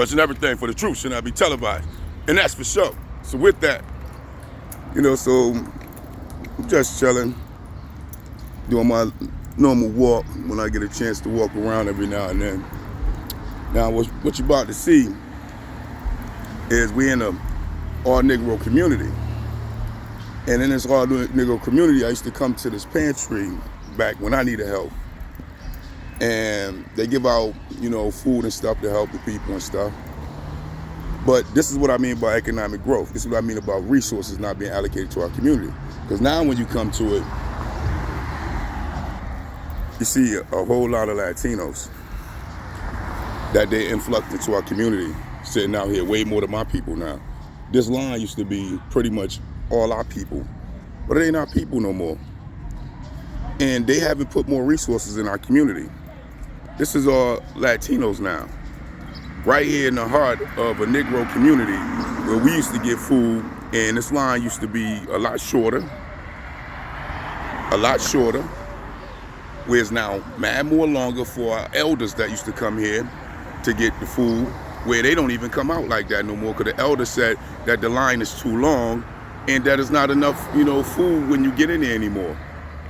Question everything for the truth should not be televised. And that's for sure. So with that, so I'm just chilling, doing my normal walk when I get a chance to walk around every now and then. Now, what you're about to see is we in a all-Negro community. And in this all-Negro community, I used to come to this pantry back when I needed help. And they give out, food and stuff to help the people and stuff. But this is what I mean by economic growth. This is what I mean about resources not being allocated to our community. Because now when you come to it, you see a whole lot of Latinos that they influx into our community, sitting out here way more than my people now. This line used to be pretty much all our people, but it ain't our people no more. And they haven't put more resources in our community. This is all Latinos now. Right here in the heart of a Negro community where we used to get food, and this line used to be a lot shorter, where it's now mad more longer for our elders that used to come here to get the food, where they don't even come out like that no more, because the elder said that the line is too long and that it's not enough, food when you get in there anymore.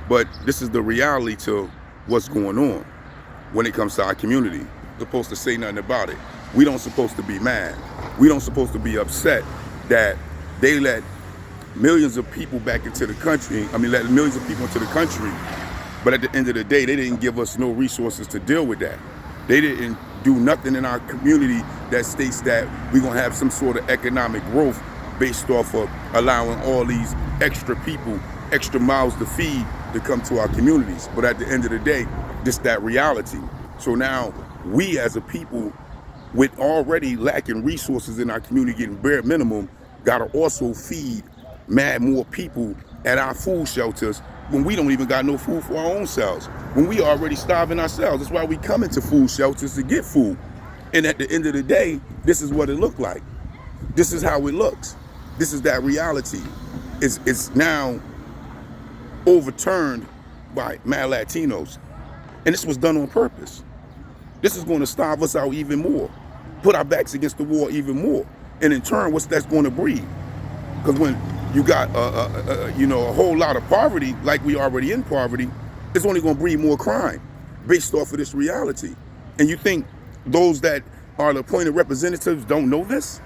But this is the reality to what's going on when it comes to our community. We're supposed to say nothing about it. We don't supposed to be mad. We don't supposed to be upset that they let millions of people back into the country. Let millions of people into the country, but at the end of the day, they didn't give us no resources to deal with that. They didn't do nothing in our community that states that we're gonna have some sort of economic growth based off of allowing all these extra people, extra mouths to feed to come to our communities. But at the end of the day, this that reality. So now we as a people with already lacking resources in our community, getting bare minimum, gotta also feed mad more people at our food shelters when we don't even got no food for our own selves, when we already starving ourselves. That's why we come into food shelters to get food. And at the end of the day, this is what it looked like. This is how it looks. This is that reality. It's now overturned by mad Latinos. And this was done on purpose. This is going to starve us out even more, put our backs against the wall even more. And in turn, what's that's going to breed? Because when you got a whole lot of poverty, like we already in poverty, it's only going to breed more crime based off of this reality. And you think those that are the appointed representatives don't know this?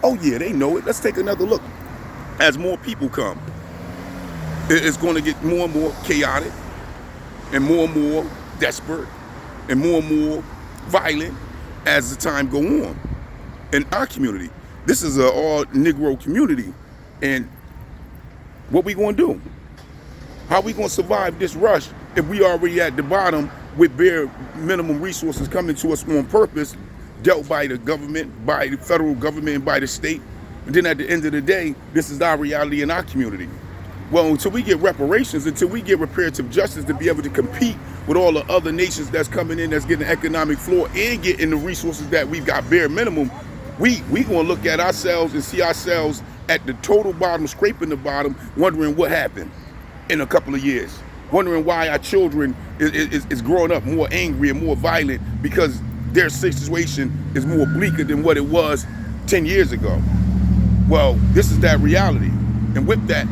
Oh yeah, they know it. Let's take another look. As more people come, it's going to get more and more chaotic and more desperate and more violent as the time go on in our community. This is an all Negro community, and what we gonna do? How we gonna survive this rush if we already at the bottom with bare minimum resources coming to us on purpose, dealt by the government, by the federal government, and by the state? And then at the end of the day, this is our reality in our community. Well, until we get reparations, until we get reparative justice to be able to compete with all the other nations that's coming in, that's getting economic floor and getting the resources that we've got bare minimum, we gonna look at ourselves and see ourselves at the total bottom, scraping the bottom, wondering what happened in a couple of years, wondering why our children is growing up more angry and more violent because their situation is more bleaker than what it was 10 years ago. Well, this is that reality. And with that,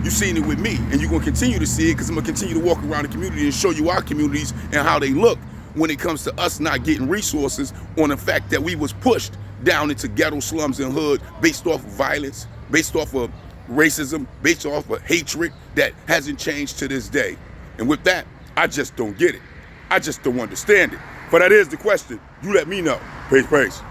you've seen it with me, and you're gonna continue to see it because I'm gonna continue to walk around the community and show you our communities and how they look when it comes to us not getting resources, on the fact that we was pushed down into ghetto slums and hood based off of violence, based off of racism, based off of hatred that hasn't changed to this day. And with that, I just don't get it. I just don't understand it. But that is the question. You let me know. Peace, peace.